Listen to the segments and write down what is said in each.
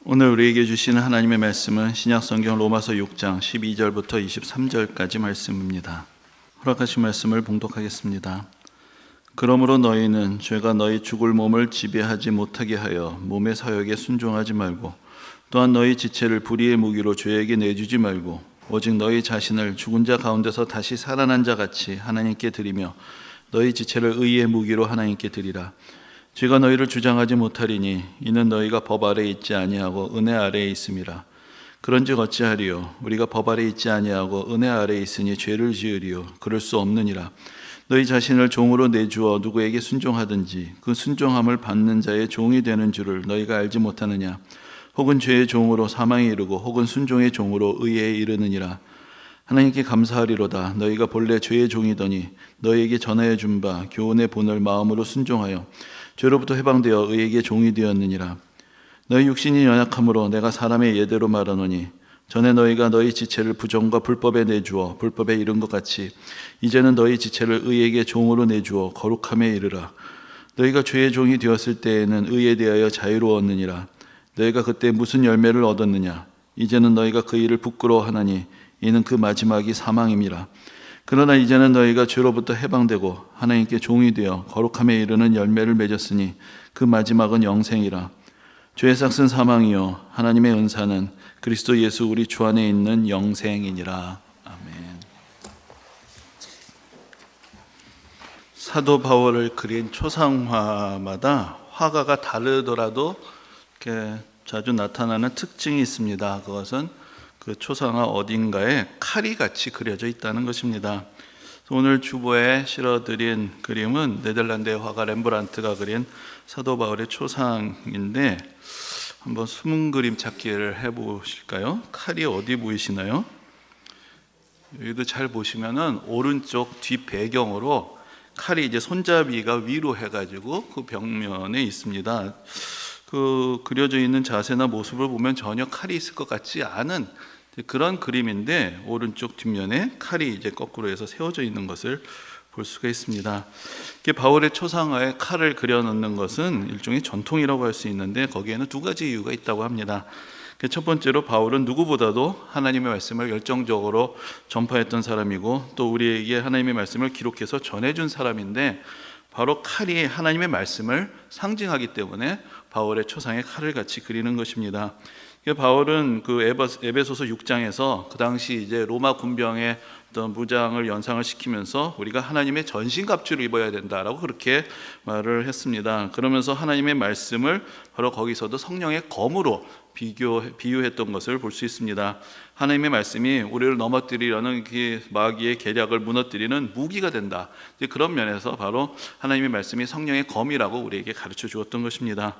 오늘 우리에게 주시는 하나님의 말씀은 신약성경 로마서 6장 12절부터 23절까지 말씀입니다. 허락하신 말씀을 봉독하겠습니다. 그러므로 너희는 죄가 너희 죽을 몸을 지배하지 못하게 하여 몸의 사역에 순종하지 말고, 또한 너희 지체를 불의의 무기로 죄에게 내주지 말고, 오직 너희 자신을 죽은 자 가운데서 다시 살아난 자 같이 하나님께 드리며 너희 지체를 의의 무기로 하나님께 드리라. 죄가 너희를 주장하지 못하리니 이는 너희가 법 아래에 있지 아니하고 은혜 아래에 있음이라. 그런즉 어찌하리요? 우리가 법 아래에 있지 아니하고 은혜 아래에 있으니 죄를 지으리요? 그럴 수 없느니라. 너희 자신을 종으로 내주어 누구에게 순종하든지 그 순종함을 받는 자의 종이 되는 줄을 너희가 알지 못하느냐? 혹은 죄의 종으로 사망에 이르고 혹은 순종의 종으로 의에 이르느니라. 하나님께 감사하리로다. 너희가 본래 죄의 종이더니 너희에게 전하여 준 바 교훈의 본을 마음으로 순종하여 죄로부터 해방되어 의에게 종이 되었느니라. 너희 육신이 연약함으로 내가 사람의 예대로 말하노니, 전에 너희가 너희 지체를 부정과 불법에 내주어 불법에 이른 것 같이 이제는 너희 지체를 의에게 종으로 내주어 거룩함에 이르라. 너희가 죄의 종이 되었을 때에는 의에 대하여 자유로웠느니라. 너희가 그때 무슨 열매를 얻었느냐? 이제는 너희가 그 일을 부끄러워하나니 이는 그 마지막이 사망임이라. 그러나 이제는 너희가 죄로부터 해방되고 하나님께 종이 되어 거룩함에 이르는 열매를 맺었으니 그 마지막은 영생이라. 죄의 삭은 사망이요 하나님의 은사는 그리스도 예수 우리 주 안에 있는 영생이니라. 아멘. 사도 바울을 그린 초상화마다 화가가 다르더라도 이렇게 자주 나타나는 특징이 있습니다. 그것은 그 초상화 어딘가에 칼이 같이 그려져 있다는 것입니다. 오늘 주보에 실어드린 그림은 네덜란드의 화가 렘브란트가 그린 사도 바울의 초상인데, 한번 숨은 그림 찾기를 해보실까요? 칼이 어디 보이시나요? 여기도 잘 보시면은 오른쪽 뒷 배경으로 칼이 이제 손잡이가 위로 해가지고 그 벽면에 있습니다. 그 그려져 있는 자세나 모습을 보면 전혀 칼이 있을 것 같지 않은 그런 그림인데, 오른쪽 뒷면에 칼이 이제 거꾸로 해서 세워져 있는 것을 볼 수가 있습니다. 바울의 초상화에 칼을 그려놓는 것은 일종의 전통이라고 할 수 있는데, 거기에는 두 가지 이유가 있다고 합니다. 첫 번째로 바울은 누구보다도 하나님의 말씀을 열정적으로 전파했던 사람이고, 또 우리에게 하나님의 말씀을 기록해서 전해준 사람인데, 바로 칼이 하나님의 말씀을 상징하기 때문에 바울의 초상에 칼을 같이 그리는 것입니다. 바울은 그 에베소서 6장에서 그 당시 이제 로마 군병의 어떤 무장을 연상을 시키면서 우리가 하나님의 전신갑주를 입어야 된다라고 그렇게 말을 했습니다. 그러면서 하나님의 말씀을 바로 거기서도 성령의 검으로 비유했던 것을 볼 수 있습니다. 하나님의 말씀이 우리를 넘어뜨리려는 그 마귀의 계략을 무너뜨리는 무기가 된다. 그런 면에서 바로 하나님의 말씀이 성령의 검이라고 우리에게 가르쳐 주었던 것입니다.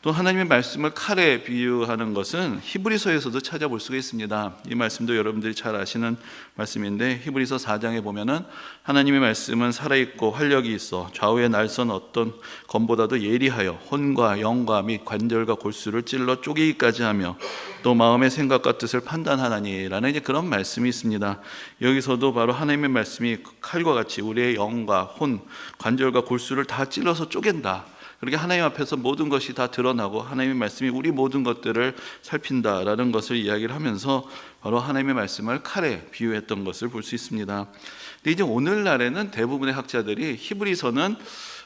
또 하나님의 말씀을 칼에 비유하는 것은 히브리서에서도 찾아볼 수가 있습니다. 이 말씀도 여러분들이 잘 아시는 말씀인데, 히브리서 4장에 보면은 하나님의 말씀은 살아있고 활력이 있어 좌우의 날선 어떤 검보다도 예리하여 혼과 영과 및 관절과 골수를 찔러 쪼개기까지 하며 또 마음의 생각과 뜻을 판단하나니라는 이제 그런 말씀이 있습니다. 여기서도 바로 하나님의 말씀이 칼과 같이 우리의 영과 혼, 관절과 골수를 다 찔러서 쪼갠다. 그렇게 하나님 앞에서 모든 것이 다 드러나고 하나님의 말씀이 우리 모든 것들을 살핀다라는 것을 이야기를 하면서 바로 하나님의 말씀을 칼에 비유했던 것을 볼 수 있습니다. 근데 이제 오늘날에는 대부분의 학자들이 히브리서는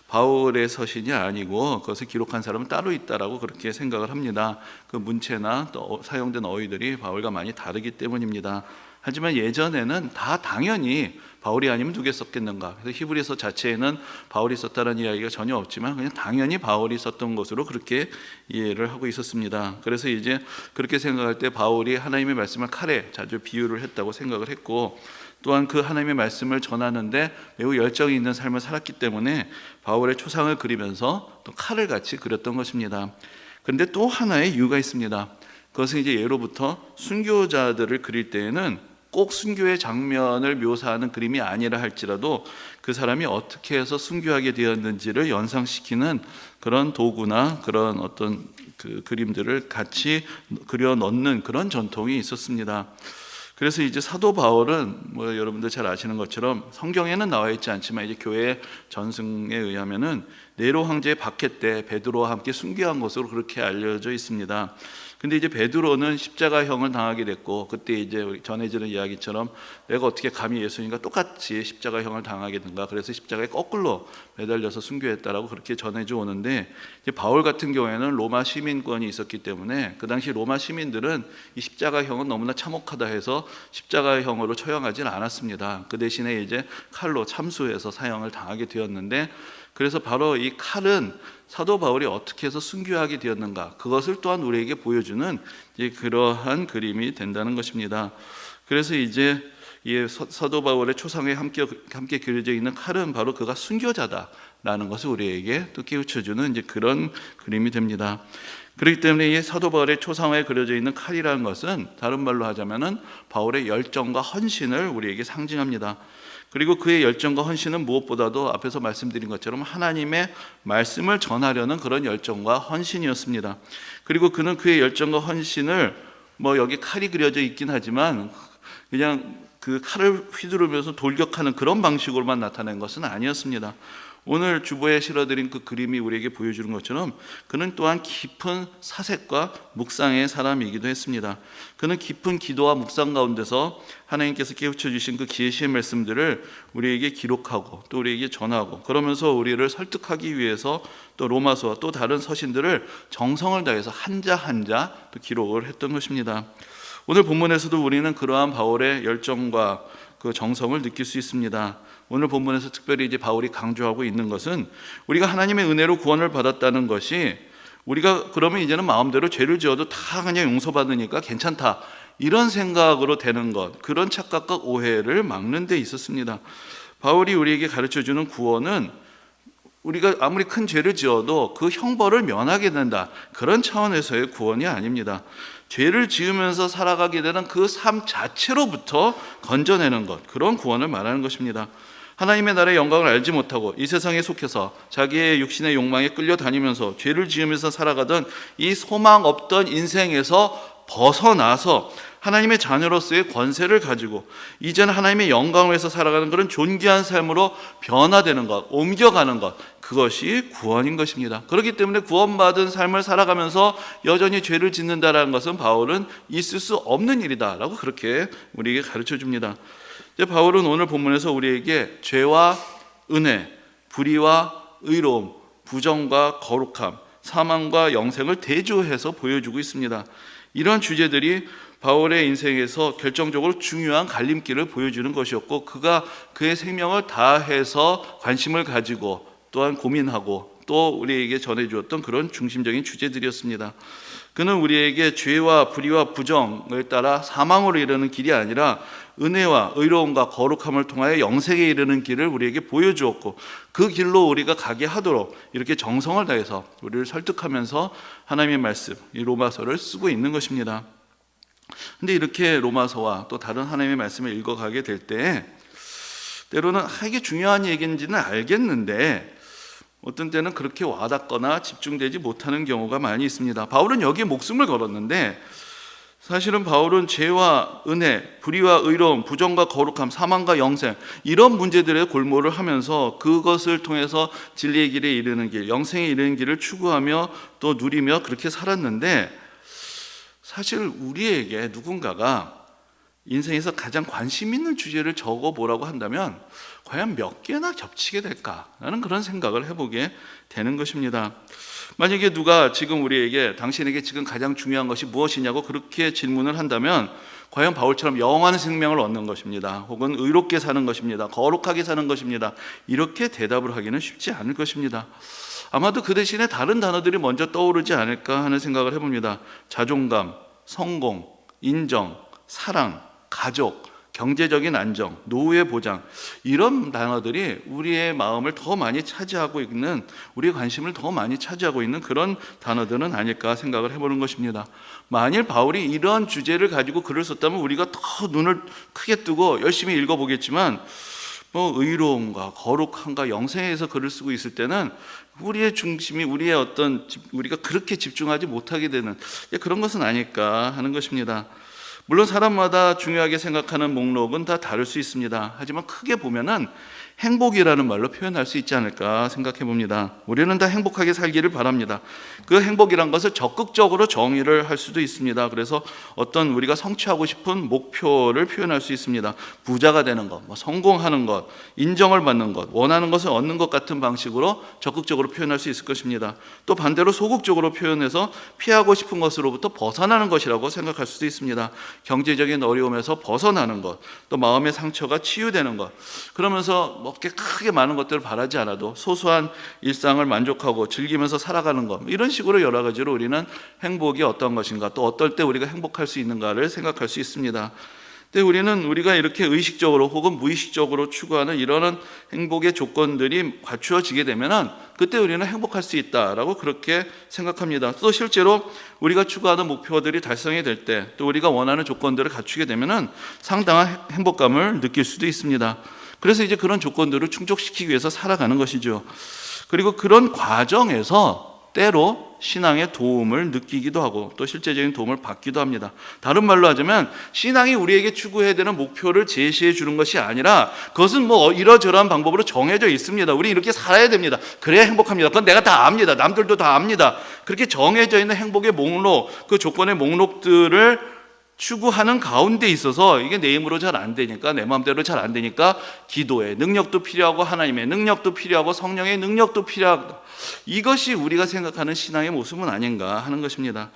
바울의 서신이 아니고 그것을 기록한 사람은 따로 있다라고 그렇게 생각을 합니다. 그 문체나 또 사용된 어휘들이 바울과 많이 다르기 때문입니다. 하지만 예전에는 다 당연히 바울이 아니면 누가 썼겠는가. 그래서 히브리서 자체에는 바울이 썼다는 이야기가 전혀 없지만 그냥 당연히 바울이 썼던 것으로 그렇게 이해를 하고 있었습니다. 그래서 이제 그렇게 생각할 때 바울이 하나님의 말씀을 칼에 자주 비유를 했다고 생각을 했고, 또한 그 하나님의 말씀을 전하는데 매우 열정이 있는 삶을 살았기 때문에 바울의 초상을 그리면서 또 칼을 같이 그렸던 것입니다. 그런데 또 하나의 이유가 있습니다. 그것은 이제 예로부터 순교자들을 그릴 때에는 꼭 순교의 장면을 묘사하는 그림이 아니라 할지라도 그 사람이 어떻게 해서 순교하게 되었는지를 연상시키는 그런 도구나 그런 어떤 그 그림들을 같이 그려 넣는 그런 전통이 있었습니다. 그래서 이제 사도 바울은 뭐 여러분들 잘 아시는 것처럼 성경에는 나와 있지 않지만 이제 교회 전승에 의하면은 네로 황제의 박해 때 베드로와 함께 순교한 것으로 그렇게 알려져 있습니다. 근데 이제 베드로는 십자가형을 당하게 됐고, 그때 이제 전해지는 이야기처럼 내가 어떻게 감히 예수님과 똑같이 십자가형을 당하겠는가, 그래서 십자가에 거꾸로 매달려서 순교했다라고 그렇게 전해져 오는데, 이제 바울 같은 경우에는 로마 시민권이 있었기 때문에 그 당시 로마 시민들은 이 십자가형은 너무나 참혹하다 해서 십자가형으로 처형하지는 않았습니다. 그 대신에 이제 칼로 참수해서 사형을 당하게 되었는데, 그래서 바로 이 칼은 사도 바울이 어떻게 해서 순교하게 되었는가, 그것을 또한 우리에게 보여주는 그러한 그림이 된다는 것입니다. 그래서 이제 이 사도 바울의 초상에 함께 그려져 있는 칼은 바로 그가 순교자다라는 것을 우리에게 또 깨우쳐주는 이제 그런 그림이 됩니다. 그렇기 때문에 이 사도 바울의 초상화에 그려져 있는 칼이라는 것은 다른 말로 하자면은 바울의 열정과 헌신을 우리에게 상징합니다. 그리고 그의 열정과 헌신은 무엇보다도 앞에서 말씀드린 것처럼 하나님의 말씀을 전하려는 그런 열정과 헌신이었습니다. 그리고 그는 그의 열정과 헌신을 여기 칼이 그려져 있긴 하지만 그냥 그 칼을 휘두르면서 돌격하는 그런 방식으로만 나타낸 것은 아니었습니다. 오늘 주보에 실어드린 그 그림이 우리에게 보여주는 것처럼 그는 또한 깊은 사색과 묵상의 사람이기도 했습니다. 그는 깊은 기도와 묵상 가운데서 하나님께서 깨우쳐 주신 그 계시의 말씀들을 우리에게 기록하고 또 우리에게 전하고, 그러면서 우리를 설득하기 위해서 또 로마서와 또 다른 서신들을 정성을 다해서 한자 한자 또 기록을 했던 것입니다. 오늘 본문에서도 우리는 그러한 바울의 열정과 그 정성을 느낄 수 있습니다. 오늘 본문에서 특별히 이제 바울이 강조하고 있는 것은 우리가 하나님의 은혜로 구원을 받았다는 것이, 우리가 그러면 이제는 마음대로 죄를 지어도 다 그냥 용서받으니까 괜찮다, 이런 생각으로 되는 것, 그런 착각과 오해를 막는 데 있었습니다. 바울이 우리에게 가르쳐주는 구원은 우리가 아무리 큰 죄를 지어도 그 형벌을 면하게 된다, 그런 차원에서의 구원이 아닙니다. 죄를 지으면서 살아가게 되는 그 삶 자체로부터 건져내는 것, 그런 구원을 말하는 것입니다. 하나님의 나라의 영광을 알지 못하고 이 세상에 속해서 자기의 육신의 욕망에 끌려다니면서 죄를 지으면서 살아가던 이 소망 없던 인생에서 벗어나서 하나님의 자녀로서의 권세를 가지고 이제는 하나님의 영광을 위해서 살아가는 그런 존귀한 삶으로 변화되는 것, 옮겨가는 것, 그것이 구원인 것입니다. 그렇기 때문에 구원받은 삶을 살아가면서 여전히 죄를 짓는다는 것은 바울은 있을 수 없는 일이다라고 그렇게 우리에게 가르쳐 줍니다. 바울은 오늘 본문에서 우리에게 죄와 은혜, 불의와 의로움, 부정과 거룩함, 사망과 영생을 대조해서 보여주고 있습니다. 이런 주제들이 바울의 인생에서 결정적으로 중요한 갈림길을 보여주는 것이었고, 그가 그의 생명을 다해서 관심을 가지고 또한 고민하고 또 우리에게 전해주었던 그런 중심적인 주제들이었습니다. 그는 우리에게 죄와 불의와 부정을 따라 사망으로 이르는 길이 아니라 은혜와 의로움과 거룩함을 통하여 영생에 이르는 길을 우리에게 보여주었고, 그 길로 우리가 가게 하도록 이렇게 정성을 다해서 우리를 설득하면서 하나님의 말씀, 이 로마서를 쓰고 있는 것입니다. 근데 이렇게 로마서와 또 다른 하나님의 말씀을 읽어가게 될 때 때로는 이게 중요한 얘기인지는 알겠는데 어떤 때는 그렇게 와닿거나 집중되지 못하는 경우가 많이 있습니다. 바울은 여기에 목숨을 걸었는데 사실은 바울은 죄와 은혜, 불의와 의로움, 부정과 거룩함, 사망과 영생, 이런 문제들의 골몰을 하면서 그것을 통해서 진리의 길에 이르는 길, 영생에 이르는 길을 추구하며 또 누리며 그렇게 살았는데, 사실 우리에게 누군가가 인생에서 가장 관심 있는 주제를 적어보라고 한다면 과연 몇 개나 겹치게 될까라는 그런 생각을 해보게 되는 것입니다. 만약에 누가 지금 우리에게 당신에게 지금 가장 중요한 것이 무엇이냐고 그렇게 질문을 한다면 과연 바울처럼 영원한 생명을 얻는 것입니다, 혹은 의롭게 사는 것입니다, 거룩하게 사는 것입니다, 이렇게 대답을 하기는 쉽지 않을 것입니다. 아마도 그 대신에 다른 단어들이 먼저 떠오르지 않을까 하는 생각을 해봅니다. 자존감, 성공, 인정, 사랑, 가족, 경제적인 안정, 노후의 보장, 이런 단어들이 우리의 마음을 더 많이 차지하고 있는, 우리의 관심을 더 많이 차지하고 있는 그런 단어들은 아닐까 생각을 해보는 것입니다. 만일 바울이 이런 주제를 가지고 글을 썼다면 우리가 더 눈을 크게 뜨고 열심히 읽어보겠지만, 의로움과 거룩함과 영생에서 글을 쓰고 있을 때는 우리의 중심이 우리가 그렇게 집중하지 못하게 되는 그런 것은 아닐까 하는 것입니다. 물론 사람마다 중요하게 생각하는 목록은 다 다를 수 있습니다. 하지만 크게 보면은 행복이라는 말로 표현할 수 있지 않을까 생각해 봅니다. 우리는 다 행복하게 살기를 바랍니다. 그 행복이란 것을 적극적으로 정의를 할 수도 있습니다. 그래서 어떤 우리가 성취하고 싶은 목표를 표현할 수 있습니다. 부자가 되는 것, 성공하는 것, 인정을 받는 것, 원하는 것을 얻는 것 같은 방식으로 적극적으로 표현할 수 있을 것입니다. 또 반대로 소극적으로 표현해서 피하고 싶은 것으로부터 벗어나는 것이라고 생각할 수도 있습니다. 경제적인 어려움에서 벗어나는 것, 또 마음의 상처가 치유되는 것, 그러면서 그렇게 크게 많은 것들을 바라지 않아도 소소한 일상을 만족하고 즐기면서 살아가는 것, 이런 식으로 여러 가지로 우리는 행복이 어떤 것인가, 또 어떨 때 우리가 행복할 수 있는가를 생각할 수 있습니다. 근데 우리가 이렇게 의식적으로 혹은 무의식적으로 추구하는 이런 행복의 조건들이 갖추어지게 되면은 그때 우리는 행복할 수 있다라고 그렇게 생각합니다. 또 실제로 우리가 추구하는 목표들이 달성이 될 때, 또 우리가 원하는 조건들을 갖추게 되면은 상당한 행복감을 느낄 수도 있습니다. 그래서 이제 그런 조건들을 충족시키기 위해서 살아가는 것이죠. 그리고 그런 과정에서 때로 신앙의 도움을 느끼기도 하고 또 실제적인 도움을 받기도 합니다. 다른 말로 하자면 신앙이 우리에게 추구해야 되는 목표를 제시해 주는 것이 아니라 그것은 이러저러한 방법으로 정해져 있습니다. 우리 이렇게 살아야 됩니다. 그래야 행복합니다. 그건 내가 다 압니다. 남들도 다 압니다. 그렇게 정해져 있는 행복의 목록, 그 조건의 목록들을 추구하는 가운데 있어서 이게 내 힘으로 잘 안 되니까, 내 마음대로 잘 안 되니까 기도의 능력도 필요하고 하나님의 능력도 필요하고 성령의 능력도 필요하고, 이것이 우리가 생각하는 신앙의 모습은 아닌가 하는 것입니다.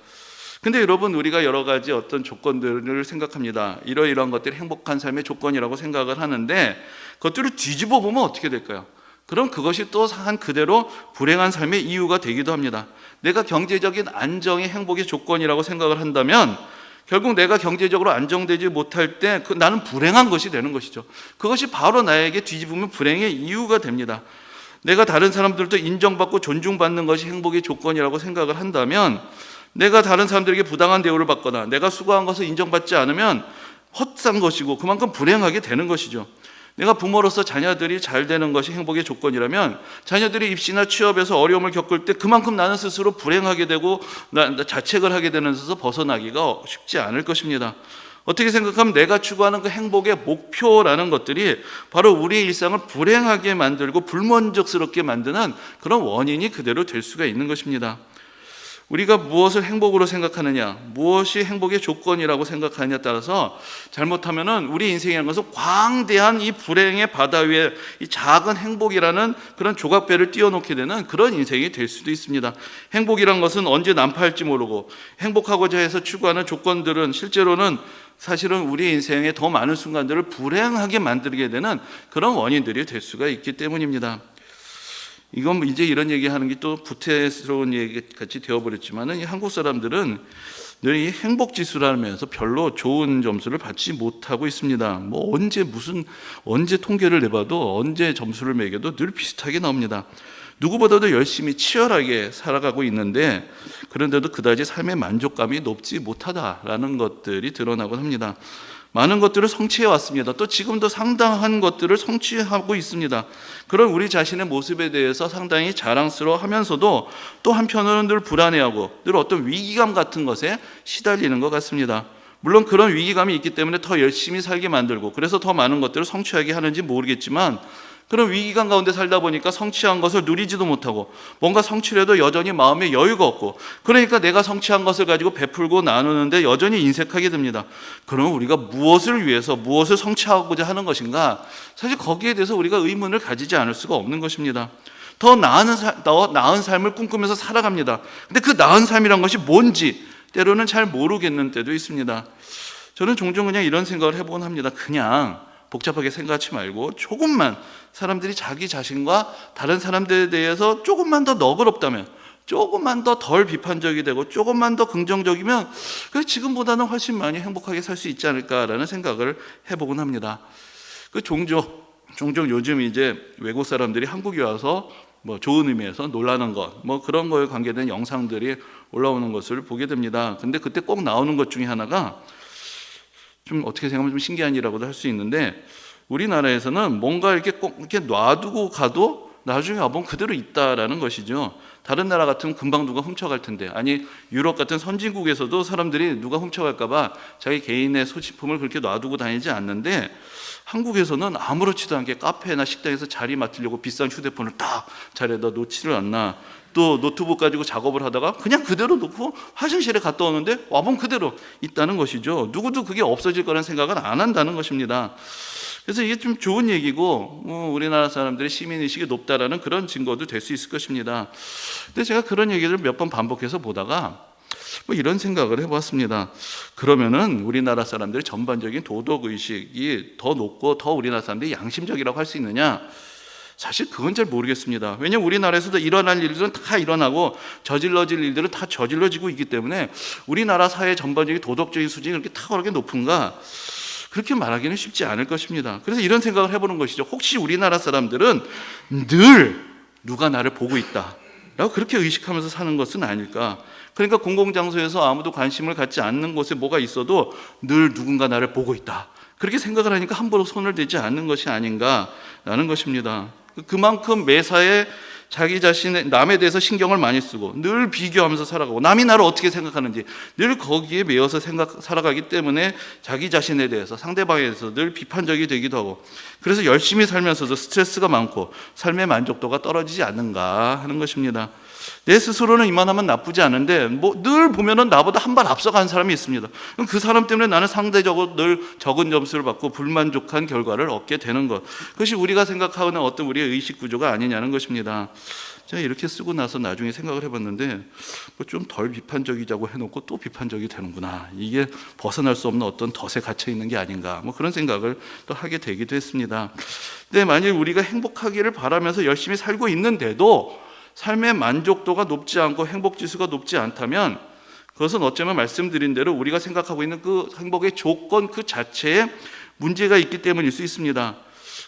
근데 여러분, 우리가 여러 가지 어떤 조건들을 생각합니다. 이러이러한 것들이 행복한 삶의 조건이라고 생각을 하는데 그것들을 뒤집어 보면 어떻게 될까요? 그럼 그것이 또 한 그대로 불행한 삶의 이유가 되기도 합니다. 내가 경제적인 안정이 행복의 조건이라고 생각을 한다면 결국 내가 경제적으로 안정되지 못할 때 나는 불행한 것이 되는 것이죠. 그것이 바로 나에게 뒤집으면 불행의 이유가 됩니다. 내가 다른 사람들도 인정받고 존중받는 것이 행복의 조건이라고 생각을 한다면 내가 다른 사람들에게 부당한 대우를 받거나 내가 수고한 것을 인정받지 않으면 헛산 것이고 그만큼 불행하게 되는 것이죠. 내가 부모로서 자녀들이 잘 되는 것이 행복의 조건이라면 자녀들이 입시나 취업에서 어려움을 겪을 때 그만큼 나는 스스로 불행하게 되고 자책을 하게 되는 데서 벗어나기가 쉽지 않을 것입니다. 어떻게 생각하면 내가 추구하는 그 행복의 목표라는 것들이 바로 우리의 일상을 불행하게 만들고 불만족스럽게 만드는 그런 원인이 그대로 될 수가 있는 것입니다. 우리가 무엇을 행복으로 생각하느냐, 무엇이 행복의 조건이라고 생각하느냐에 따라서 잘못하면은 우리 인생이라는 것은 광대한 이 불행의 바다 위에 이 작은 행복이라는 그런 조각배를 띄워놓게 되는 그런 인생이 될 수도 있습니다. 행복이란 것은 언제 난파할지 모르고 행복하고자 해서 추구하는 조건들은 실제로는 사실은 우리 인생의 더 많은 순간들을 불행하게 만들게 되는 그런 원인들이 될 수가 있기 때문입니다. 이건 이제 이런 얘기하는 게 또 부태스러운 얘기 같이 되어버렸지만은 이 한국 사람들은 늘 이 행복 지수라면서 별로 좋은 점수를 받지 못하고 있습니다. 언제 통계를 내봐도 언제 점수를 매겨도 늘 비슷하게 나옵니다. 누구보다도 열심히 치열하게 살아가고 있는데 그런데도 그다지 삶의 만족감이 높지 못하다라는 것들이 드러나곤 합니다. 많은 것들을 성취해 왔습니다. 또 지금도 상당한 것들을 성취하고 있습니다. 그런 우리 자신의 모습에 대해서 상당히 자랑스러워하면서도 또 한편으로는 늘 불안해하고 늘 어떤 위기감 같은 것에 시달리는 것 같습니다. 물론 그런 위기감이 있기 때문에 더 열심히 살게 만들고 그래서 더 많은 것들을 성취하게 하는지 모르겠지만 그런 위기감 가운데 살다 보니까 성취한 것을 누리지도 못하고 뭔가 성취를 해도 여전히 마음에 여유가 없고 그러니까 내가 성취한 것을 가지고 베풀고 나누는데 여전히 인색하게 됩니다. 그러면 우리가 무엇을 위해서 무엇을 성취하고자 하는 것인가? 사실 거기에 대해서 우리가 의문을 가지지 않을 수가 없는 것입니다. 더 나은 삶을 꿈꾸면서 살아갑니다. 근데 그 나은 삶이란 것이 뭔지 때로는 잘 모르겠는 때도 있습니다. 저는 종종 그냥 이런 생각을 해보곤 합니다. 그냥 복잡하게 생각하지 말고 조금만 사람들이 자기 자신과 다른 사람들에 대해서 조금만 더 너그럽다면, 조금만 더 덜 비판적이 되고 조금만 더 긍정적이면 지금보다는 훨씬 많이 행복하게 살 수 있지 않을까라는 생각을 해보곤 합니다. 종종 요즘 이제 외국 사람들이 한국에 와서 좋은 의미에서 놀라는 것, 그런 거에 관계된 영상들이 올라오는 것을 보게 됩니다. 근데 그때 꼭 나오는 것 중에 하나가 좀 어떻게 생각하면 좀 신기한 일이라고도 할 수 있는데 우리나라에서는 뭔가 이렇게 꼭 이렇게 놔두고 가도 나중에 와보면 그대로 있다라는 것이죠. 다른 나라 같으면 금방 누가 훔쳐갈 텐데, 아니 유럽 같은 선진국에서도 사람들이 누가 훔쳐갈까 봐 자기 개인의 소지품을 그렇게 놔두고 다니지 않는데, 한국에서는 아무렇지도 않게 카페나 식당에서 자리 맡으려고 비싼 휴대폰을 딱 자리에다 놓지를 않나. 또 노트북 가지고 작업을 하다가 그냥 그대로 놓고 화장실에 갔다 오는데 와보면 그대로 있다는 것이죠. 누구도 그게 없어질 거라는 생각은 안 한다는 것입니다. 그래서 이게 좀 좋은 얘기고, 우리나라 사람들의 시민의식이 높다라는 그런 증거도 될 수 있을 것입니다. 근데 제가 그런 얘기를 몇 번 반복해서 보다가 이런 생각을 해봤습니다. 그러면은 우리나라 사람들의 전반적인 도덕의식이 더 높고 더 우리나라 사람들이 양심적이라고 할 수 있느냐? 사실 그건 잘 모르겠습니다. 왜냐하면 우리나라에서도 일어날 일들은 다 일어나고 저질러질 일들은 다 저질러지고 있기 때문에 우리나라 사회 전반적인 도덕적인 수준이 그렇게 탁월하게 높은가? 그렇게 말하기는 쉽지 않을 것입니다. 그래서 이런 생각을 해보는 것이죠. 혹시 우리나라 사람들은 늘 누가 나를 보고 있다 라고 그렇게 의식하면서 사는 것은 아닐까? 그러니까 공공장소에서 아무도 관심을 갖지 않는 곳에 뭐가 있어도 늘 누군가 나를 보고 있다, 그렇게 생각을 하니까 함부로 손을 대지 않는 것이 아닌가라는 것입니다. 그만큼 매사에 자기 자신의 남에 대해서 신경을 많이 쓰고 늘 비교하면서 살아가고 남이 나를 어떻게 생각하는지 늘 거기에 매여서 살아가기 때문에 자기 자신에 대해서, 상대방에 대해서 늘 비판적이 되기도 하고, 그래서 열심히 살면서도 스트레스가 많고 삶의 만족도가 떨어지지 않는가 하는 것입니다. 내 스스로는 이만하면 나쁘지 않은데 늘 보면은 나보다 한 발 앞서가는 사람이 있습니다. 그럼 그 사람 때문에 나는 상대적으로 늘 적은 점수를 받고 불만족한 결과를 얻게 되는 것, 그것이 우리가 생각하는 어떤 우리의 의식 구조가 아니냐는 것입니다. 제가 이렇게 쓰고 나서 나중에 생각을 해봤는데 좀 덜 비판적이자고 해놓고 또 비판적이 되는구나, 이게 벗어날 수 없는 어떤 덫에 갇혀 있는 게 아닌가, 그런 생각을 또 하게 되기도 했습니다. 근데 만일 우리가 행복하기를 바라면서 열심히 살고 있는데도 삶의 만족도가 높지 않고 행복지수가 높지 않다면 그것은 어쩌면 말씀드린 대로 우리가 생각하고 있는 그 행복의 조건 그 자체에 문제가 있기 때문일 수 있습니다.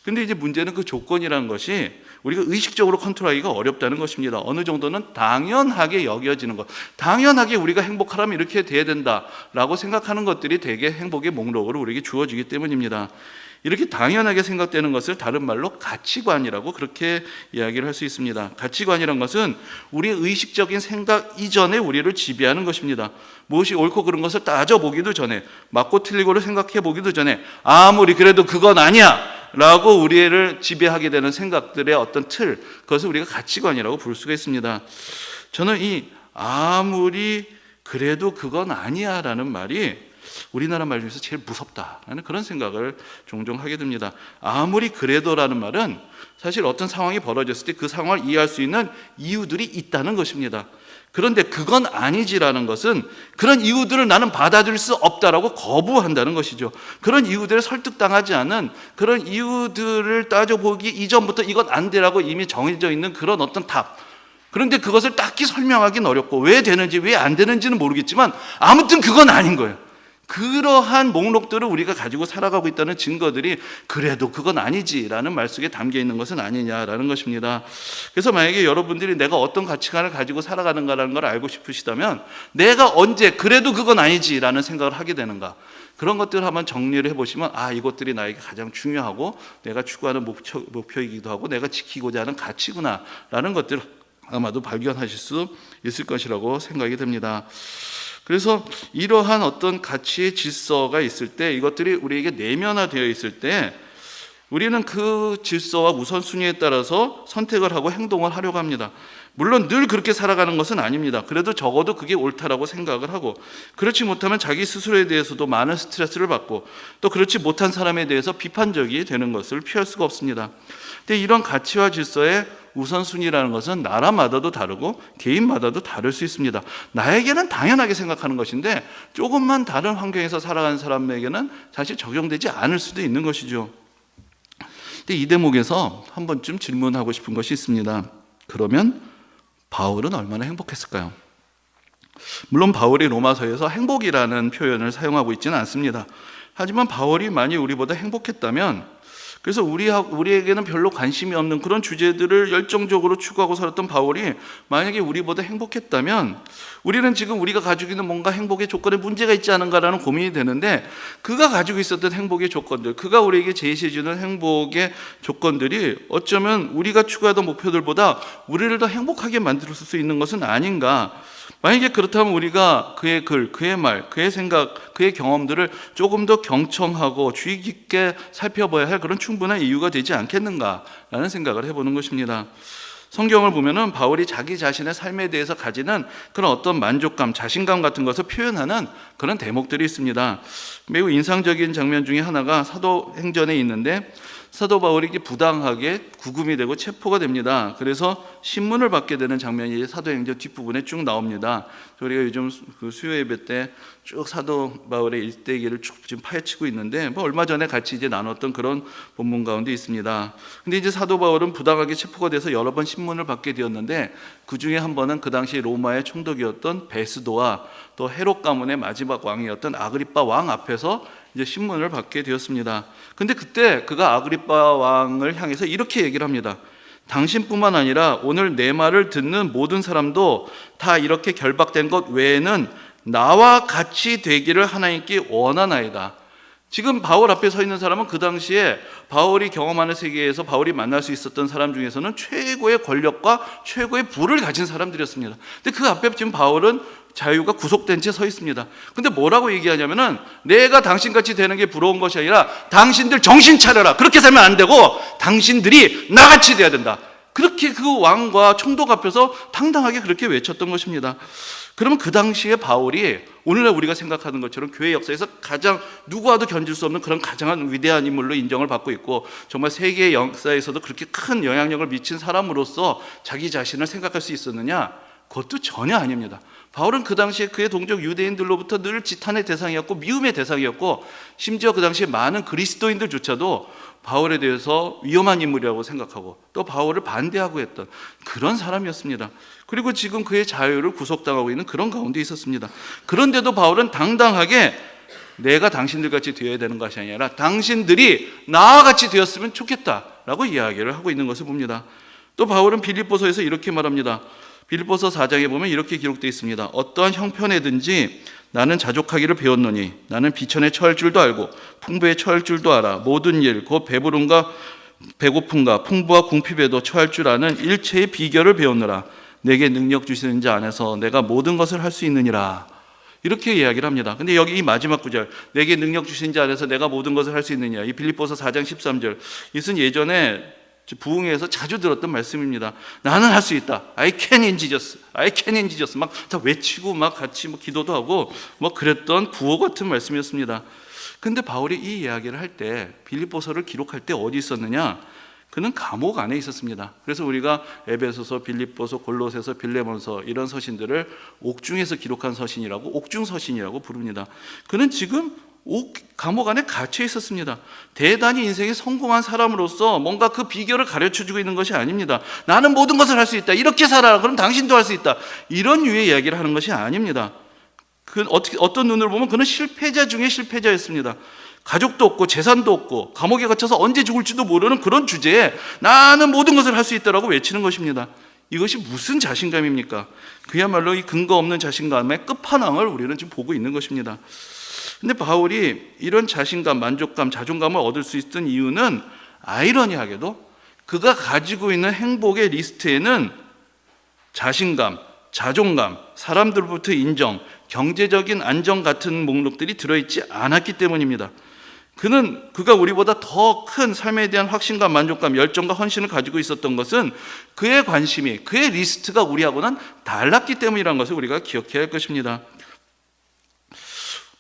근데 이제 문제는 그 조건이라는 것이 우리가 의식적으로 컨트롤하기가 어렵다는 것입니다. 어느 정도는 당연하게 여겨지는 것, 당연하게 우리가 행복하려면 이렇게 돼야 된다라고 생각하는 것들이 대개 행복의 목록으로 우리에게 주어지기 때문입니다. 이렇게 당연하게 생각되는 것을 다른 말로 가치관이라고 그렇게 이야기를 할 수 있습니다. 가치관이란 것은 우리의 의식적인 생각 이전에 우리를 지배하는 것입니다. 무엇이 옳고 그른 것을 따져보기도 전에, 맞고 틀리고를 생각해 보기도 전에 아무리 그래도 그건 아니야 라고 우리를 지배하게 되는 생각들의 어떤 틀, 그것을 우리가 가치관이라고 부를 수가 있습니다. 저는 이 아무리 그래도 그건 아니야 라는 말이 우리나라 말 중에서 제일 무섭다라는 그런 생각을 종종 하게 됩니다. 아무리 그래도라는 말은 사실 어떤 상황이 벌어졌을 때 그 상황을 이해할 수 있는 이유들이 있다는 것입니다. 그런데 그건 아니지라는 것은 그런 이유들을 나는 받아들일 수 없다라고 거부한다는 것이죠. 그런 이유들에 설득당하지 않은, 그런 이유들을 따져보기 이전부터 이건 안 되라고 이미 정해져 있는 그런 어떤 답, 그런데 그것을 딱히 설명하기는 어렵고 왜 되는지 왜 안 되는지는 모르겠지만 아무튼 그건 아닌 거예요. 그러한 목록들을 우리가 가지고 살아가고 있다는 증거들이 그래도 그건 아니지라는 말 속에 담겨 있는 것은 아니냐라는 것입니다. 그래서 만약에 여러분들이 내가 어떤 가치관을 가지고 살아가는가라는 걸 알고 싶으시다면 내가 언제 그래도 그건 아니지라는 생각을 하게 되는가, 그런 것들을 한번 정리를 해보시면 이것들이 나에게 가장 중요하고 내가 추구하는 목표이기도 하고 내가 지키고자 하는 가치구나라는 것들을 아마도 발견하실 수 있을 것이라고 생각이 됩니다. 그래서 이러한 어떤 가치의 질서가 있을 때, 이것들이 우리에게 내면화되어 있을 때 우리는 그 질서와 우선순위에 따라서 선택을 하고 행동을 하려고 합니다. 물론 늘 그렇게 살아가는 것은 아닙니다. 그래도 적어도 그게 옳다라고 생각을 하고, 그렇지 못하면 자기 스스로에 대해서도 많은 스트레스를 받고 또 그렇지 못한 사람에 대해서 비판적이 되는 것을 피할 수가 없습니다. 근데 이런 가치와 질서의 우선순위라는 것은 나라마다도 다르고 개인마다도 다를 수 있습니다. 나에게는 당연하게 생각하는 것인데 조금만 다른 환경에서 살아가는 사람에게는 사실 적용되지 않을 수도 있는 것이죠. 근데 이 대목에서 한 번쯤 질문하고 싶은 것이 있습니다. 그러면 바울은 얼마나 행복했을까요? 물론 바울이 로마서에서 행복이라는 표현을 사용하고 있지는 않습니다. 하지만 바울이 만약 우리보다 행복했다면 그래서 우리에게는 별로 관심이 없는 그런 주제들을 열정적으로 추구하고 살았던 바울이 만약에 우리보다 행복했다면 우리는 지금 우리가 가지고 있는 뭔가 행복의 조건에 문제가 있지 않은가라는 고민이 되는데, 그가 가지고 있었던 행복의 조건들, 그가 우리에게 제시해주는 행복의 조건들이 어쩌면 우리가 추구하던 목표들보다 우리를 더 행복하게 만들 수 있는 것은 아닌가. 만약에 그렇다면 우리가 그의 글, 그의 말, 그의 생각, 그의 경험들을 조금 더 경청하고 주의 깊게 살펴봐야 할 그런 충분한 이유가 되지 않겠는가라는 생각을 해보는 것입니다. 성경을 보면은 바울이 자기 자신의 삶에 대해서 가지는 그런 어떤 만족감, 자신감 같은 것을 표현하는 그런 대목들이 있습니다. 매우 인상적인 장면 중에 하나가 사도행전에 있는데, 사도 바울이 부당하게 구금이 되고 체포가 됩니다. 그래서 신문을 받게 되는 장면이 사도행전 뒷부분에 쭉 나옵니다. 우리가 요즘 그 수요 예배 때 쭉 사도 바울의 일대기를 쭉 지금 파헤치고 있는데, 얼마 전에 같이 이제 나눴던 그런 본문 가운데 있습니다. 근데 이제 사도 바울은 부당하게 체포가 돼서 여러 번 신문을 받게 되었는데, 그 중에 한 번은 그 당시 로마의 총독이었던 베스도와 또 헤롯 가문의 마지막 왕이었던 아그리빠 왕 앞에서 이제 신문을 받게 되었습니다. 근데 그때 그가 아그리빠 왕을 향해서 이렇게 얘기를 합니다. 당신뿐만 아니라 오늘 내 말을 듣는 모든 사람도 다 이렇게 결박된 것 외에는 나와 같이 되기를 하나님께 원하나이다. 지금 바울 앞에 서 있는 사람은 그 당시에 바울이 경험하는 세계에서 바울이 만날 수 있었던 사람 중에서는 최고의 권력과 최고의 부를 가진 사람들이었습니다. 근데 그 앞에 지금 바울은 자유가 구속된 채 서 있습니다. 근데 뭐라고 얘기하냐면은, 내가 당신같이 되는 게 부러운 것이 아니라 당신들 정신 차려라, 그렇게 살면 안 되고 당신들이 나같이 돼야 된다. 그렇게 그 왕과 총독 앞에서 당당하게 그렇게 외쳤던 것입니다. 그러면 그 당시에 바울이 오늘날 우리가 생각하는 것처럼 교회 역사에서 가장 누구와도 견딜 수 없는 그런 가장 위대한 인물로 인정을 받고 있고, 정말 세계 역사에서도 그렇게 큰 영향력을 미친 사람으로서 자기 자신을 생각할 수 있었느냐? 그것도 전혀 아닙니다. 바울은 그 당시에 그의 동족 유대인들로부터 늘 지탄의 대상이었고 미움의 대상이었고, 심지어 그 당시에 많은 그리스도인들조차도 바울에 대해서 위험한 인물이라고 생각하고 또 바울을 반대하고 했던 그런 사람이었습니다. 그리고 지금 그의 자유를 구속당하고 있는 그런 가운데 있었습니다. 그런데도 바울은 당당하게 내가 당신들같이 되어야 되는 것이 아니라 당신들이 나와 같이 되었으면 좋겠다라고 이야기를 하고 있는 것을 봅니다. 또 바울은 빌립보서에서 이렇게 말합니다. 빌립보서 4장에 보면 이렇게 기록되어 있습니다. 어떠한 형편에든지 나는 자족하기를 배웠노니 나는 비천에 처할 줄도 알고 풍부에 처할 줄도 알아. 모든 일 곧 배부름과 배고픔과 풍부와 궁핍에도 처할 줄 아는 일체의 비결을 배웠노라. 내게 능력 주시는 자 안에서 내가 모든 것을 할 수 있느니라. 이렇게 이야기를 합니다. 근데 여기 이 마지막 구절, 내게 능력 주신 자 안에서 내가 모든 것을 할 수 있느냐, 이 빌립보서 4장 13절, 이것은 예전에 부흥회에서 자주 들었던 말씀입니다. 나는 할 수 있다. I can in Jesus. I can in Jesus. 막 다 외치고 막 같이 기도도 하고 그랬던 구호 같은 말씀이었습니다. 근데 바울이 이 이야기를 할 때, 빌립보서를 기록할 때 어디 있었느냐? 그는 감옥 안에 있었습니다. 그래서 우리가 에베소서, 빌립보서, 골로새서, 빌레몬서 이런 서신들을 옥중에서 기록한 서신이라고, 옥중 서신이라고 부릅니다. 그는 지금 감옥 안에 갇혀 있었습니다. 대단히 인생에 성공한 사람으로서 뭔가 그 비결을 가르쳐주고 있는 것이 아닙니다. 나는 모든 것을 할 수 있다. 이렇게 살아라. 그럼 당신도 할 수 있다. 이런 유의 이야기를 하는 것이 아닙니다. 어떤 눈으로 보면 그는 실패자 중에 실패자였습니다. 가족도 없고 재산도 없고 감옥에 갇혀서 언제 죽을지도 모르는 그런 주제에 나는 모든 것을 할 수 있다라고 외치는 것입니다. 이것이 무슨 자신감입니까? 그야말로 이 근거 없는 자신감의 끝판왕을 우리는 지금 보고 있는 것입니다. 근데 바울이 이런 자신감, 만족감, 자존감을 얻을 수 있던 이유는 아이러니하게도 그가 가지고 있는 행복의 리스트에는 자신감, 자존감, 사람들로부터 인정, 경제적인 안정 같은 목록들이 들어있지 않았기 때문입니다. 그가 우리보다 더 큰 삶에 대한 확신감, 만족감, 열정과 헌신을 가지고 있었던 것은 그의 관심이, 그의 리스트가 우리하고는 달랐기 때문이라는 것을 우리가 기억해야 할 것입니다.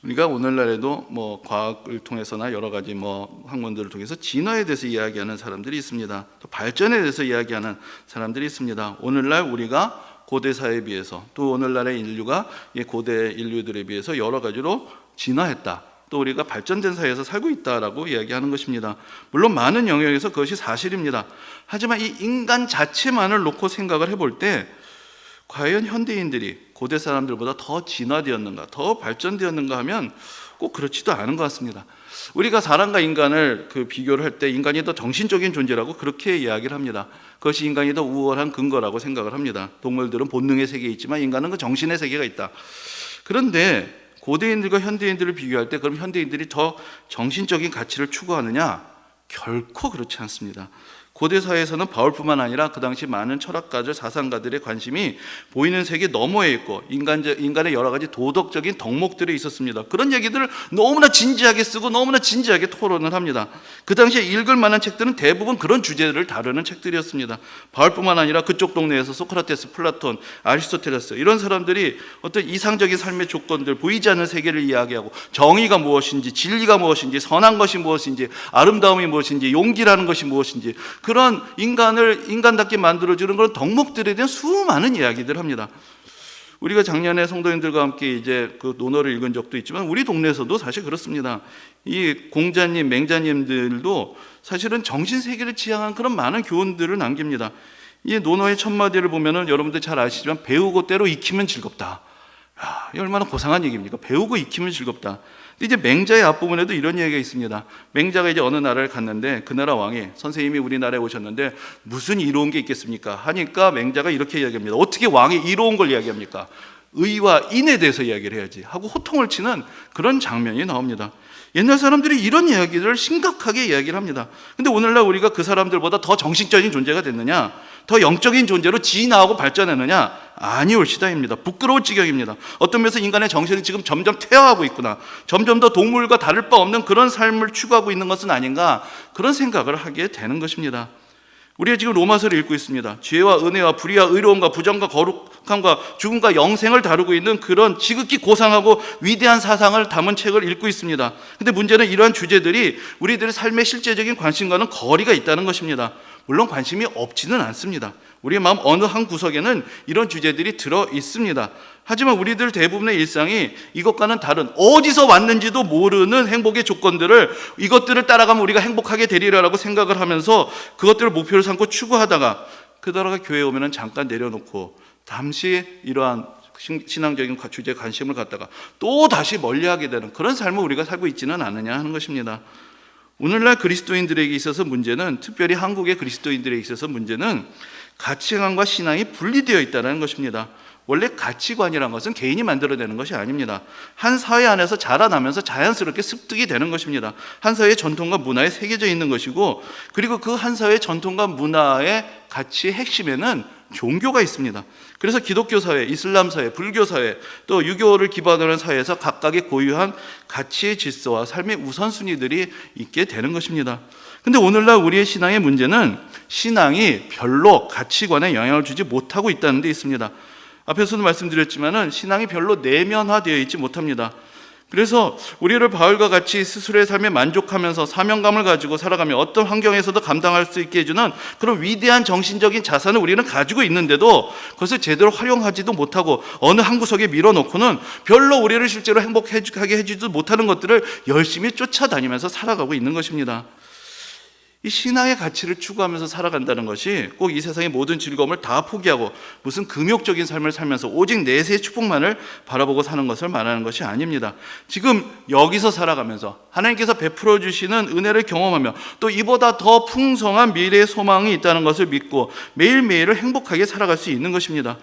우리가 오늘날에도 과학을 통해서나 여러 가지 학문들을 통해서 진화에 대해서 이야기하는 사람들이 있습니다. 또 발전에 대해서 이야기하는 사람들이 있습니다. 오늘날 우리가 고대 사회에 비해서, 또 오늘날의 인류가 고대 인류들에 비해서 여러 가지로 진화했다. 또 우리가 발전된 사회에서 살고 있다라고 이야기하는 것입니다. 물론 많은 영역에서 그것이 사실입니다. 하지만 이 인간 자체만을 놓고 생각을 해볼 때 과연 현대인들이 고대 사람들보다 더 진화되었는가, 더 발전되었는가 하면 꼭 그렇지도 않은 것 같습니다. 우리가 사람과 인간을 비교를 할 때 인간이 더 정신적인 존재라고 그렇게 이야기를 합니다. 그것이 인간이 더 우월한 근거라고 생각을 합니다. 동물들은 본능의 세계에 있지만 인간은 그 정신의 세계가 있다. 그런데 고대인들과 현대인들을 비교할 때 그럼 현대인들이 더 정신적인 가치를 추구하느냐? 결코 그렇지 않습니다. 고대 사회에서는 바울뿐만 아니라 그 당시 많은 철학가들, 사상가들의 관심이 보이는 세계 너머에 있고 인간의 여러 가지 도덕적인 덕목들에 있었습니다. 그런 얘기들을 너무나 진지하게 쓰고 너무나 진지하게 토론을 합니다. 그 당시에 읽을 만한 책들은 대부분 그런 주제를 다루는 책들이었습니다. 바울뿐만 아니라 그쪽 동네에서 소크라테스, 플라톤, 아리스토텔레스 이런 사람들이 어떤 이상적인 삶의 조건들, 보이지 않는 세계를 이야기하고 정의가 무엇인지, 진리가 무엇인지, 선한 것이 무엇인지, 아름다움이 무엇인지, 용기라는 것이 무엇인지 그런 인간을 인간답게 만들어주는 그런 덕목들에 대한 수많은 이야기들을 합니다. 우리가 작년에 성도님들과 함께 이제 그 논어를 읽은 적도 있지만 우리 동네에서도 사실 그렇습니다. 이 공자님, 맹자님들도 사실은 정신세계를 지향한 그런 많은 교훈들을 남깁니다. 이 논어의 첫 마디를 보면은 여러분들 잘 아시지만 배우고 때로 익히면 즐겁다. 이 얼마나 고상한 얘기입니까? 배우고 익히면 즐겁다. 이제 맹자의 앞부분에도 이런 얘기가 있습니다. 맹자가 이제 어느 나라를 갔는데 그 나라 왕이 선생님이 우리나라에 오셨는데 무슨 이로운 게 있겠습니까? 하니까 맹자가 이렇게 이야기합니다. 어떻게 왕이 이로운 걸 이야기합니까? 의와 인에 대해서 이야기를 해야지 하고 호통을 치는 그런 장면이 나옵니다. 옛날 사람들이 이런 이야기를 심각하게 이야기를 합니다. 근데 오늘날 우리가 그 사람들보다 더 정신적인 존재가 됐느냐? 더 영적인 존재로 진화하고 발전했느냐? 아니올시다입니다. 부끄러울 지경입니다. 어떤 면에서 인간의 정신이 지금 점점 퇴화하고 있구나. 점점 더 동물과 다를 바 없는 그런 삶을 추구하고 있는 것은 아닌가? 그런 생각을 하게 되는 것입니다. 우리가 지금 로마서를 읽고 있습니다. 죄와 은혜와 불의와 의로움과 부정과 거룩함과 죽음과 영생을 다루고 있는 그런 지극히 고상하고 위대한 사상을 담은 책을 읽고 있습니다. 근데 문제는 이러한 주제들이 우리들의 삶의 실제적인 관심과는 거리가 있다는 것입니다. 물론 관심이 없지는 않습니다. 우리의 마음 어느 한 구석에는 이런 주제들이 들어 있습니다. 하지만 우리들 대부분의 일상이 이것과는 다른 어디서 왔는지도 모르는 행복의 조건들을 이것들을 따라가면 우리가 행복하게 되리라고 생각을 하면서 그것들을 목표로 삼고 추구하다가 그러다가 교회에 오면 잠깐 내려놓고 잠시 이러한 신앙적인 주제에 관심을 갖다가 또 다시 멀리하게 되는 그런 삶을 우리가 살고 있지는 않느냐 하는 것입니다. 오늘날 그리스도인들에게 있어서 문제는, 특별히 한국의 그리스도인들에게 있어서 문제는 가치관과 신앙이 분리되어 있다는 것입니다. 원래 가치관이라는 것은 개인이 만들어내는 것이 아닙니다. 한 사회 안에서 자라나면서 자연스럽게 습득이 되는 것입니다. 한 사회의 전통과 문화에 새겨져 있는 것이고, 그리고 그 한 사회의 전통과 문화의 가치의 핵심에는 종교가 있습니다. 그래서 기독교 사회, 이슬람 사회, 불교 사회, 또 유교를 기반으로 한 사회에서 각각의 고유한 가치의 질서와 삶의 우선순위들이 있게 되는 것입니다. 근데 오늘날 우리의 신앙의 문제는 신앙이 별로 가치관에 영향을 주지 못하고 있다는 데 있습니다. 앞에서도 말씀드렸지만은 신앙이 별로 내면화되어 있지 못합니다. 그래서 우리를 바울과 같이 스스로의 삶에 만족하면서 사명감을 가지고 살아가며 어떤 환경에서도 감당할 수 있게 해주는 그런 위대한 정신적인 자산을 우리는 가지고 있는데도 그것을 제대로 활용하지도 못하고 어느 한 구석에 밀어놓고는 별로 우리를 실제로 행복하게 해주지도 못하는 것들을 열심히 쫓아다니면서 살아가고 있는 것입니다. 이 신앙의 가치를 추구하면서 살아간다는 것이 꼭 이 세상의 모든 즐거움을 다 포기하고 무슨 금욕적인 삶을 살면서 오직 내세의 축복만을 바라보고 사는 것을 말하는 것이 아닙니다. 지금 여기서 살아가면서 하나님께서 베풀어 주시는 은혜를 경험하며 또 이보다 더 풍성한 미래의 소망이 있다는 것을 믿고 매일매일을 행복하게 살아갈 수 있는 것입니다.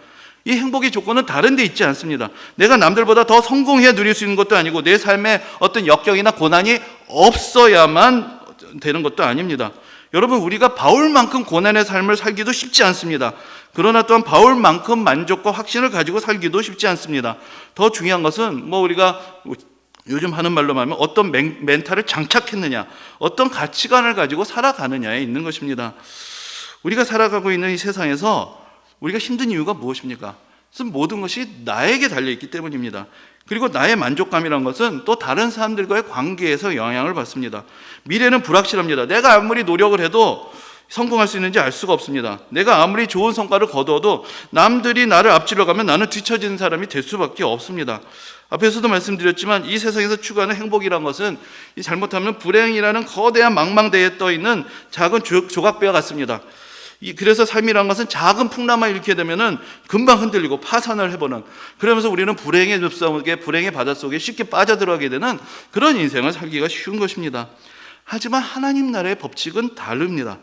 이 행복의 조건은 다른 데 있지 않습니다. 내가 남들보다 더 성공해야 누릴 수 있는 것도 아니고 내 삶에 어떤 역경이나 고난이 없어야만 되는 것도 아닙니다. 여러분, 우리가 바울만큼 고난의 삶을 살기도 쉽지 않습니다. 그러나 또한 바울만큼 만족과 확신을 가지고 살기도 쉽지 않습니다. 더 중요한 것은 우리가 요즘 하는 말로 말하면 어떤 멘탈을 장착했느냐, 어떤 가치관을 가지고 살아가느냐에 있는 것입니다. 우리가 살아가고 있는 이 세상에서 우리가 힘든 이유가 무엇입니까? 그것은 모든 것이 나에게 달려있기 때문입니다. 그리고 나의 만족감이란 것은 또 다른 사람들과의 관계에서 영향을 받습니다. 미래는 불확실합니다. 내가 아무리 노력을 해도 성공할 수 있는지 알 수가 없습니다. 내가 아무리 좋은 성과를 거두어도 남들이 나를 앞질러 가면 나는 뒤처지는 사람이 될 수밖에 없습니다. 앞에서도 말씀드렸지만 이 세상에서 추구하는 행복이란 것은 잘못하면 불행이라는 거대한 망망대해에 떠있는 작은 조각배와 같습니다. 그래서 삶이란 것은 작은 풍랑만 일으키게 되면은 금방 흔들리고 파산을 해보는, 그러면서 우리는 불행의 늪속에, 불행의 바닷속에 쉽게 빠져들어가게 되는 그런 인생을 살기가 쉬운 것입니다. 하지만 하나님 나라의 법칙은 다릅니다.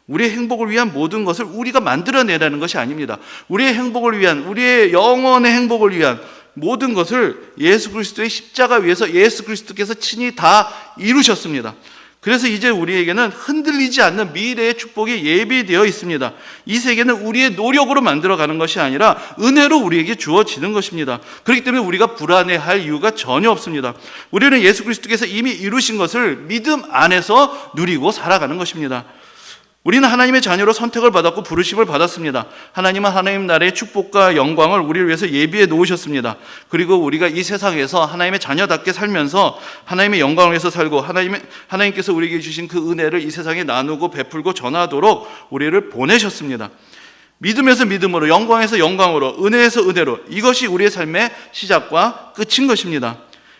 우리의 행복을 위한 모든 것을 우리가 만들어내라는 것이 아닙니다. 우리의 행복을 위한, 우리의 영혼의 행복을 위한 모든 것을 예수 그리스도의 십자가 위에서 예수 그리스도께서 친히 다 이루셨습니다. 그래서 이제 우리에게는 흔들리지 않는 미래의 축복이 예비되어 있습니다. 이 세계는 우리의 노력으로 만들어가는 것이 아니라 은혜로 우리에게 주어지는 것입니다. 그렇기 때문에 우리가 불안해할 이유가 전혀 없습니다. 우리는 예수 그리스도께서 이미 이루신 것을 믿음 안에서 누리고 살아가는 것입니다. 우리는 하나님의 자녀로 선택을 받았고 부르심을 받았습니다. 하나님은 하나님 나라의 축복과 영광을 우리를 위해서 예비해 놓으셨습니다. 그리고 우리가 이 세상에서 하나님의 자녀답게 살면서 하나님의 영광을 위해서 살고 하나님께서 우리에게 주신 그 은혜를 이 세상에 나누고 베풀고 전하도록 우리를 보내셨습니다. 믿음에서 믿음으로, 영광에서 영광으로, 은혜에서 은혜로, 이것이 우리의 삶의 시작과 끝인 것입니다.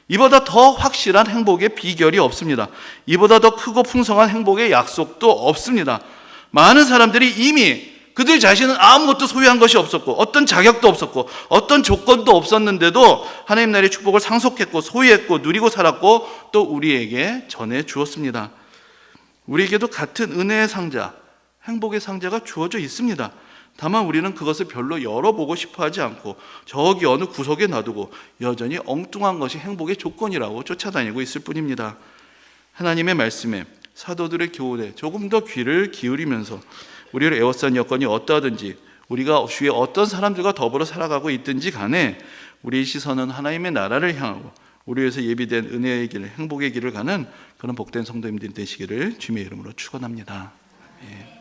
이보다 더 확실한 행복의 비결이 없습니다. 이보다 더 크고 풍성한 행복의 약속도 없습니다. 많은 사람들이 이미 그들 자신은 아무것도 소유한 것이 없었고 어떤 자격도 없었고 어떤 조건도 없었는데도 하나님 나라의 축복을 상속했고 소유했고 누리고 살았고 또 우리에게 전해 주었습니다. 우리에게도 같은 은혜의 상자, 행복의 상자가 주어져 있습니다. 다만 우리는 그것을 별로 열어보고 싶어 하지 않고 저기 어느 구석에 놔두고 여전히 엉뚱한 것이 행복의 조건이라고 쫓아다니고 있을 뿐입니다. 하나님의 말씀에, 사도들의 교훈에 조금 더 귀를 기울이면서 우리를 에워싼 여건이 어떠하든지 우리가 주위에 어떤 사람들과 더불어 살아가고 있든지 간에 우리의 시선은 하나님의 나라를 향하고 우리 위해서 예비된 은혜의 길, 행복의 길을 가는 그런 복된 성도님들이 되시기를 주님의 이름으로 축원합니다. 예.